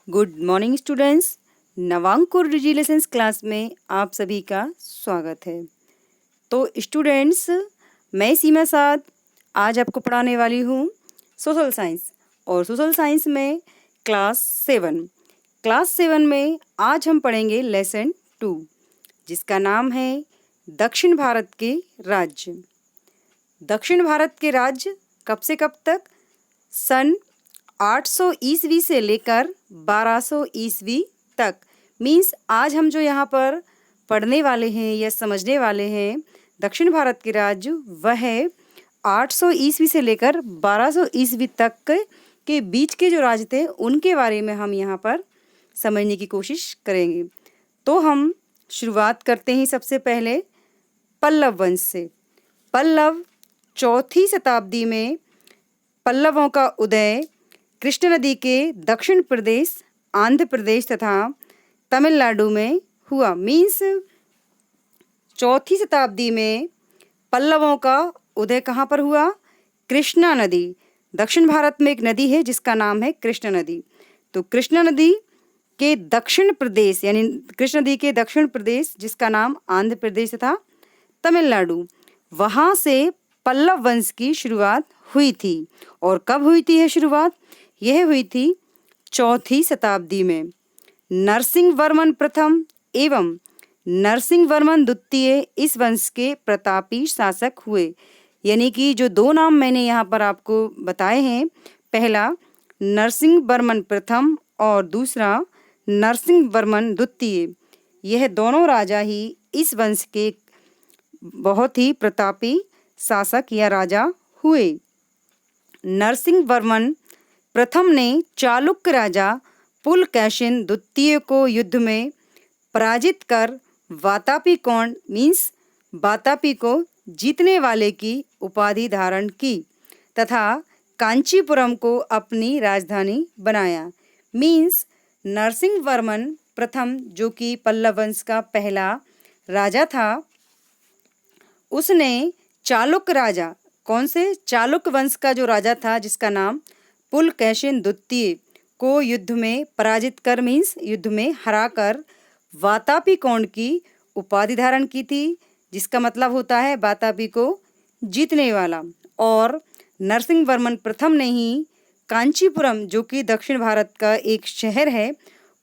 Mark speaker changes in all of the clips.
Speaker 1: Good morning students. Navankur डिजिलेशंस class में आप सभी का स्वागत है। तो स्टूडेंट्स, मैं सीमा साद आज आपको पढ़ाने वाली हूँ सोशल साइंस, और सोशल साइंस में क्लास 7 में आज हम पढ़ेंगे लेसन 2, जिसका नाम है दक्षिण भारत के राज्य। दक्षिण भारत के राज्य कब से कब तक? सन 800 ईस्वी से लेकर 1200 ईस्वी तक। मीन्स आज हम जो यहाँ पर पढ़ने वाले हैं या समझने वाले हैं दक्षिण भारत के राज्य, वह है 800 ईस्वी से लेकर 1200 ईस्वी तक के बीच के जो राज्य थे उनके बारे में हम यहाँ पर समझने की कोशिश करेंगे। तो हम शुरुआत करते हैं सबसे पहले पल्लव वंश से। पल्लव 4वीं शताब्दी में पल्लवों का उदय कृष्ण नदी के दक्षिण प्रदेश, आंध्र प्रदेश तथा तमिलनाडु में हुआ। मीन्स 4वीं शताब्दी में पल्लवों का उदय कहाँ पर हुआ? कृष्णा नदी। दक्षिण भारत में एक नदी है जिसका नाम है कृष्ण नदी। तो कृष्णा नदी के दक्षिण प्रदेश, यानी कृष्ण नदी के दक्षिण प्रदेश जिसका नाम आंध्र प्रदेश तथा तमिलनाडु, वहाँ से पल्लव वंश की शुरुआत हुई थी। और कब हुई थी यह शुरुआत? यह हुई थी 4वीं शताब्दी में। नरसिंह वर्मन प्रथम एवं नरसिंह वर्मन द्वितीय इस वंश के प्रतापी शासक हुए। यानी कि जो दो नाम मैंने यहाँ पर आपको बताए हैं, पहला नरसिंह वर्मन प्रथम और दूसरा नरसिंह वर्मन द्वितीय, यह दोनों राजा ही इस वंश के बहुत ही प्रतापी शासक या राजा हुए। नरसिंह वर्मन प्रथम ने चालुक्य राजा पुलकेशिन द्वितीय को युद्ध में पराजित कर वातापी कोण मीन्स वातापी को जीतने वाले की उपाधि धारण की तथा कांचीपुरम को अपनी राजधानी बनाया। मीन्स नरसिंह वर्मन प्रथम, जो कि पल्लव वंश का पहला राजा था, उसने चालुक्य राजा, कौन से? चालुक्य वंश का जो राजा था जिसका नाम पुलकेशिन द्वितीय को युद्ध में पराजित कर मीन्स युद्ध में हराकर वातापी कोण की उपाधि धारण की थी, जिसका मतलब होता है वातापी को जीतने वाला। और नरसिंह वर्मन प्रथम ने ही कांचीपुरम, जो कि दक्षिण भारत का एक शहर है,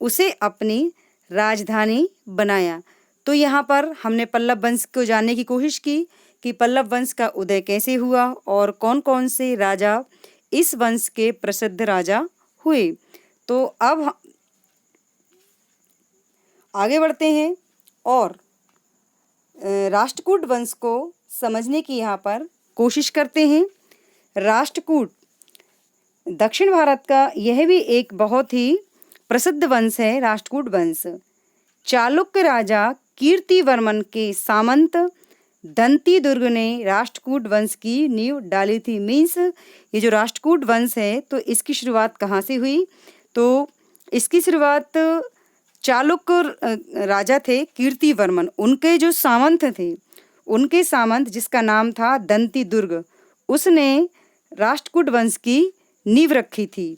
Speaker 1: उसे अपनी राजधानी बनाया। तो यहाँ पर हमने पल्लव वंश को जानने की कोशिश की कि पल्लव वंश का उदय कैसे हुआ और कौन कौन से राजा इस वंश के प्रसिद्ध राजा हुए। तो अब आगे बढ़ते हैं और राष्ट्रकूट वंश को समझने की यहाँ पर कोशिश करते हैं। राष्ट्रकूट दक्षिण भारत का यह भी एक बहुत ही प्रसिद्ध वंश है। राष्ट्रकूट वंश चालुक्य राजा कीर्तिवर्मन के सामंत दंती दुर्ग ने राष्ट्रकूट वंश की नींव डाली थी। मीन्स ये जो राष्ट्रकूट वंश है, तो इसकी शुरुआत कहाँ से हुई? तो इसकी शुरुआत चालुक्य राजा थे कीर्तिवर्मन, उनके जो सामंत थे, उनके सामंत जिसका नाम था दंती दुर्ग, उसने राष्ट्रकूट वंश की नींव रखी थी।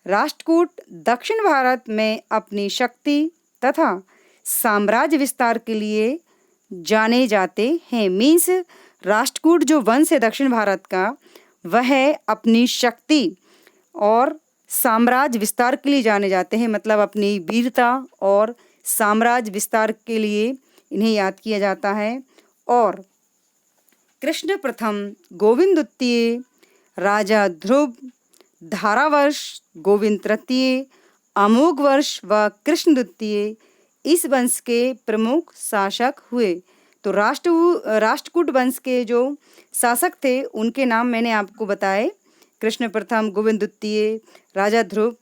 Speaker 1: राष्ट्रकूट दक्षिण भारत में अपनी शक्ति तथा साम्राज्य विस्तार के लिए जाने जाते हैं। मीन्स राष्ट्रकूट जो वंश है दक्षिण भारत का, वह अपनी शक्ति और साम्राज्य विस्तार के लिए जाने जाते हैं। मतलब अपनी वीरता और साम्राज्य विस्तार के लिए इन्हें याद किया जाता है। और कृष्ण प्रथम, गोविंद द्वितीय, राजा ध्रुव, धारावर्ष, गोविंद तृतीय, अमोघ वर्ष व कृष्ण द्वितीय इस वंश के प्रमुख शासक हुए। तो राष्ट्रकूट वंश के जो शासक थे उनके नाम मैंने आपको बताए, कृष्ण प्रथम, गोविंद द्वितीय, राजा ध्रुव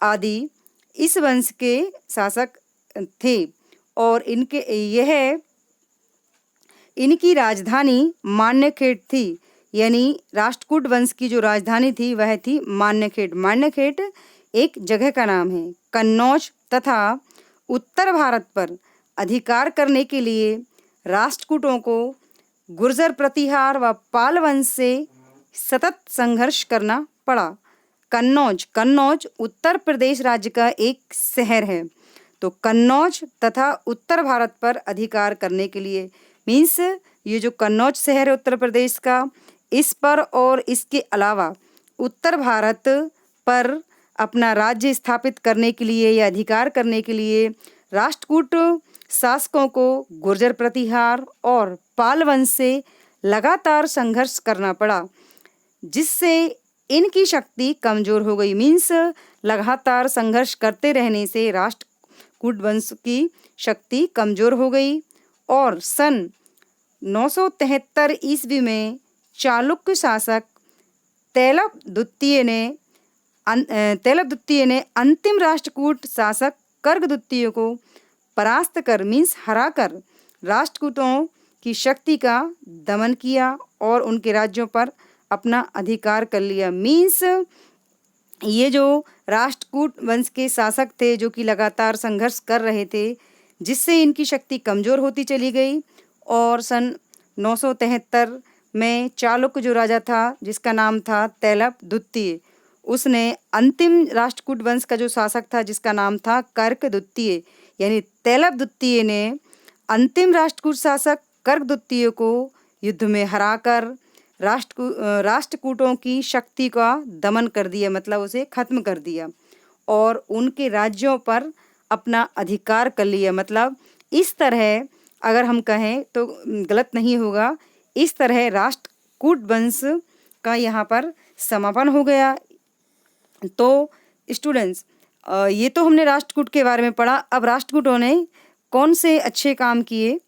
Speaker 1: आदि इस वंश के शासक थे। और इनकी राजधानी मान्यखेट थी। यानी राष्ट्रकूट वंश की जो राजधानी थी वह थी मान्यखेट। मान्यखेट एक जगह का नाम है। कन्नौज तथा उत्तर भारत पर अधिकार करने के लिए राष्ट्रकूटों को गुर्जर प्रतिहार व पाल वंश से सतत संघर्ष करना पड़ा। कन्नौज, कन्नौज उत्तर प्रदेश राज्य का एक शहर है। तो कन्नौज तथा उत्तर भारत पर अधिकार करने के लिए, मीन्स ये जो कन्नौज शहर है उत्तर प्रदेश का, इस पर और इसके अलावा उत्तर भारत पर अपना राज्य स्थापित करने के लिए या अधिकार करने के लिए राष्ट्रकूट शासकों को गुर्जर प्रतिहार और पाल वंश से लगातार संघर्ष करना पड़ा, जिससे इनकी शक्ति कमजोर हो गई। मीन्स लगातार संघर्ष करते रहने से राष्ट्रकूट वंश की शक्ति कमजोर हो गई और सन 973 ईस्वी में चालुक्य शासक तैलप द्वितीय ने अंतिम राष्ट्रकूट शासक कर्क द्वितीय को परास्त कर, मीन्स हराकर, राष्ट्रकूटों की शक्ति का दमन किया और उनके राज्यों पर अपना अधिकार कर लिया। मीन्स ये जो राष्ट्रकूट वंश के शासक थे जो कि लगातार संघर्ष कर रहे थे, जिससे इनकी शक्ति कमजोर होती चली गई और सन 973 में चालुक्य जो राजा था जिसका नाम था तैलप द्वितीय, उसने अंतिम राष्ट्रकूट वंश का जो शासक था जिसका नाम था कर्क द्वितीय, यानी तैलप द्वितीय ने अंतिम राष्ट्रकूट शासक कर्क द्वितीय को युद्ध में हराकर राष्ट्रकूटों की शक्ति का दमन कर दिया, मतलब उसे खत्म कर दिया और उनके राज्यों पर अपना अधिकार कर लिया। मतलब इस तरह अगर हम कहें तो गलत नहीं होगा, इस तरह राष्ट्रकूट वंश का यहाँ पर समापन हो गया। तो स्टूडेंट्स, ये तो हमने राष्ट्रकूट के बारे में पढ़ा। अब राष्ट्रकूटों ने कौन से अच्छे काम किए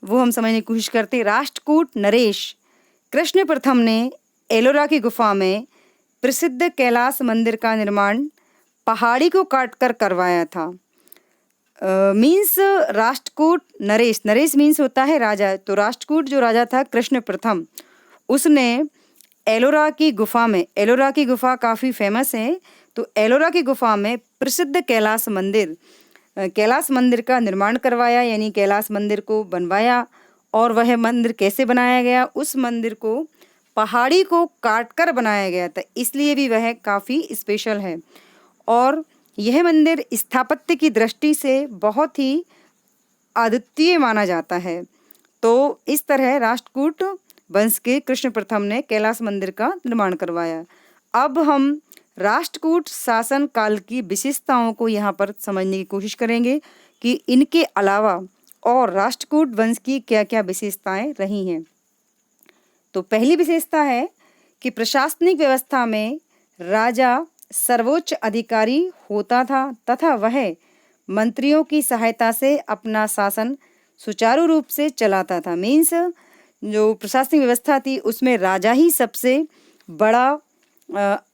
Speaker 1: वो हम समझने की कोशिश करते। राष्ट्रकूट नरेश कृष्ण प्रथम ने एलोरा की गुफा में प्रसिद्ध कैलाश मंदिर का निर्माण पहाड़ी को काटकर करवाया था। मीन्स राष्ट्रकूट नरेश, नरेश मीन्स होता है राजा, तो राष्ट्रकूट जो राजा था कृष्ण प्रथम, उसने एलोरा की गुफा में, एलोरा की गुफा काफ़ी फेमस है, तो एलोरा की गुफा में प्रसिद्ध कैलाश मंदिर का निर्माण करवाया, यानी कैलाश मंदिर को बनवाया। और वह मंदिर कैसे बनाया गया? उस मंदिर को पहाड़ी को काटकर बनाया गया था, इसलिए भी वह काफ़ी स्पेशल है और यह मंदिर स्थापत्य की दृष्टि से बहुत ही अद्वितीय माना जाता है। तो इस तरह राष्ट्रकूट वंश के कृष्ण प्रथम ने कैलाश मंदिर का निर्माण करवाया। अब हम राष्ट्रकूट शासन काल की विशेषताओं को यहाँ पर समझने की कोशिश करेंगे कि इनके अलावा और राष्ट्रकूट वंश की क्या क्या विशेषताएं रही हैं। तो पहली विशेषता है कि प्रशासनिक व्यवस्था में राजा सर्वोच्च अधिकारी होता था तथा वह मंत्रियों की सहायता से अपना शासन सुचारू रूप से चलाता था। मीन्स जो प्रशासनिक व्यवस्था थी उसमें राजा ही सबसे बड़ा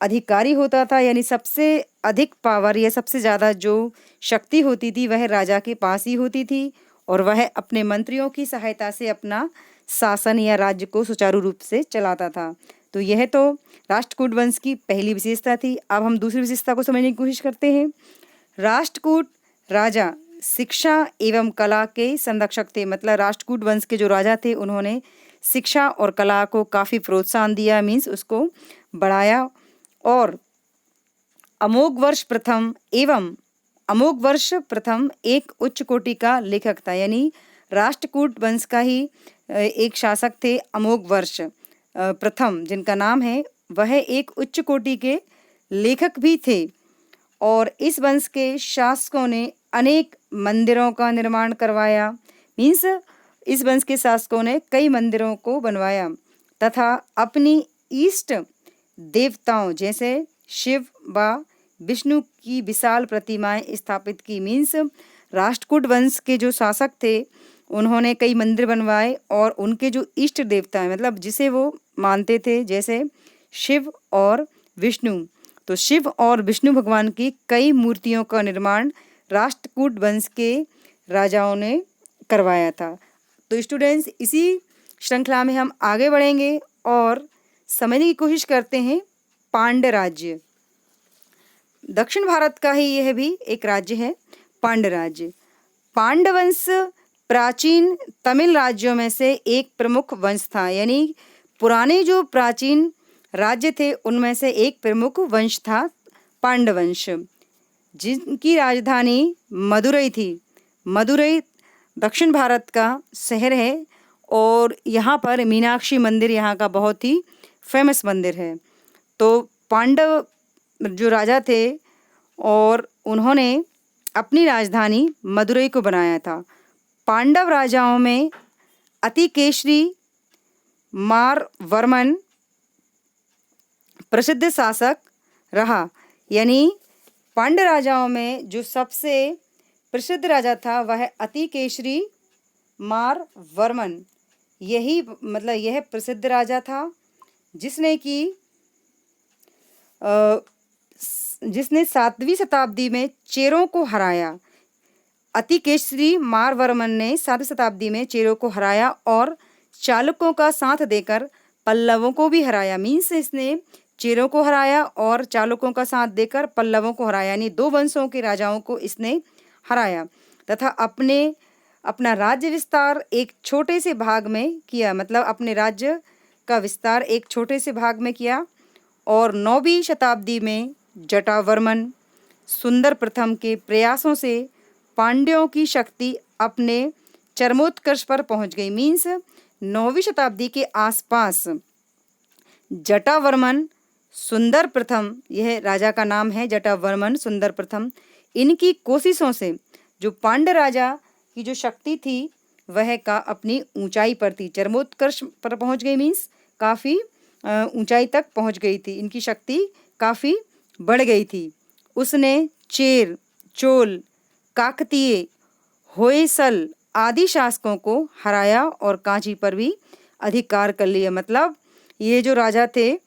Speaker 1: अधिकारी होता था, यानी सबसे अधिक पावर या सबसे ज़्यादा जो शक्ति होती थी वह राजा के पास ही होती थी और वह अपने मंत्रियों की सहायता से अपना शासन या राज्य को सुचारू रूप से चलाता था। तो यह तो राष्ट्रकूट वंश की पहली विशेषता थी। अब हम दूसरी विशेषता को समझने की कोशिश करते हैं। राष्ट्रकूट राजा शिक्षा एवं कला के संरक्षक थे, मतलब राष्ट्रकूट वंश के जो राजा थे उन्होंने शिक्षा और कला को काफ़ी प्रोत्साहन दिया, मीन्स उसको बढ़ाया। और अमोघ वर्ष प्रथम एक उच्च कोटि का लेखक था, यानी राष्ट्रकूट वंश का ही एक शासक थे अमोघ वर्ष प्रथम, जिनका नाम है, वह एक उच्च कोटि के लेखक भी थे। और इस वंश के शासकों ने अनेक मंदिरों का निर्माण करवाया, मीन्स इस वंश के शासकों ने कई मंदिरों को बनवाया तथा अपनी इष्ट देवताओं जैसे शिव व विष्णु की विशाल प्रतिमाएं स्थापित की। मीन्स राष्ट्रकूट वंश के जो शासक थे उन्होंने कई मंदिर बनवाए और उनके जो इष्ट देवता हैं, मतलब जिसे वो मानते थे, जैसे शिव और विष्णु, तो शिव और विष्णु भगवान की कई मूर्तियों का निर्माण राष्ट्रकूट वंश के राजाओं ने करवाया था। तो स्टूडेंट्स, इसी श्रृंखला में हम आगे बढ़ेंगे और समझने की कोशिश करते हैं पांड्य राज्य। दक्षिण भारत का ही यह भी एक राज्य है, पांड्य राज्य। पांड्य वंश प्राचीन तमिल राज्यों में से एक प्रमुख वंश था, यानी पुराने जो प्राचीन राज्य थे उनमें से एक प्रमुख वंश था पांडवंश, जिनकी राजधानी मदुरई थी। मदुरई दक्षिण भारत का शहर है और यहाँ पर मीनाक्षी मंदिर यहाँ का बहुत ही फेमस मंदिर है। तो पांडव जो राजा थे और उन्होंने अपनी राजधानी मदुरई को बनाया था। पांडव राजाओं में अतिकेशरी मारवर्मन प्रसिद्ध शासक रहा। यानी पांड्य राजाओं में जो सबसे प्रसिद्ध राजा था वह अतिकेशरी मारवर्मन, यह प्रसिद्ध राजा था जिसने 7वीं शताब्दी में चेरों को हराया। अतिकेशरी मारवर्मन ने 7वीं शताब्दी में चेरों को हराया और चालुक्यों का साथ देकर पल्लवों को भी हराया। मीन्स इसने चेरों को हराया और चालुक्यों का साथ देकर पल्लवों को हराया, यानी 2 वंशों के राजाओं को इसने हराया तथा अपना राज्य विस्तार एक छोटे से भाग में किया। मतलब अपने राज्य का विस्तार एक छोटे से भाग में किया। और 9वीं शताब्दी में जटावर्मन सुंदर प्रथम के प्रयासों से पांड्यों की शक्ति अपने चरमोत्कर्ष पर पहुंच गई। मीन्स 9वीं शताब्दी के आसपास जटावर्मन सुंदर प्रथम, यह राजा का नाम है जटावर्मन सुंदर प्रथम, इनकी कोशिशों से जो पांड्य राजा की जो शक्ति थी वह का अपनी ऊंचाई पर थी, चरमोत्कर्ष पर पहुंच गई। मीन्स काफ़ी ऊंचाई तक पहुंच गई थी, इनकी शक्ति काफ़ी बढ़ गई थी। उसने चेर, चोल, काकतीय, होयसल आदि शासकों को हराया और कांची पर भी अधिकार कर लिया। मतलब ये जो राजा थे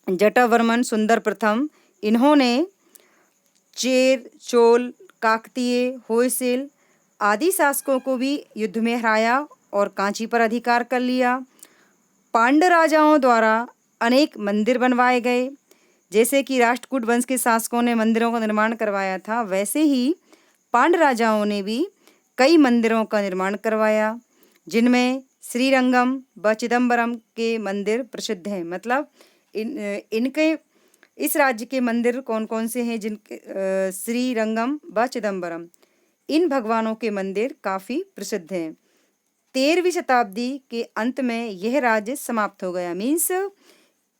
Speaker 1: जटावर्मन सुंदर प्रथम, इन्होंने चेर, चोल, काकतीय, होयसल आदि शासकों को भी युद्ध में हराया और कांची पर अधिकार कर लिया। पांड्य राजाओं द्वारा अनेक मंदिर बनवाए गए। जैसे कि राष्ट्रकूट वंश के शासकों ने मंदिरों का निर्माण करवाया था, वैसे ही पांड्य राजाओं ने भी कई मंदिरों का निर्माण करवाया, जिनमें श्रीरंगम व चिदम्बरम के मंदिर प्रसिद्ध हैं। मतलब इनके इस राज्य के मंदिर कौन कौन से हैं? श्रीरंगम व चिदम्बरम, इन भगवानों के मंदिर काफ़ी प्रसिद्ध हैं। 13वीं शताब्दी के अंत में यह राज्य समाप्त हो गया। मीन्स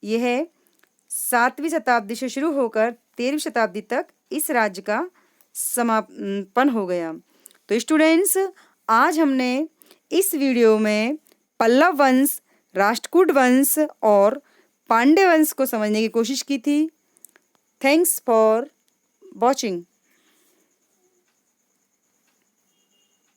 Speaker 1: यह 7वीं शताब्दी से शुरू होकर 13वीं शताब्दी तक इस राज्य का समापन हो गया। तो स्टूडेंट्स, आज हमने इस वीडियो में पल्लव वंश, राष्ट्रकूट वंश और पांड्य वंश को समझने की कोशिश की थी। Thanks for watching.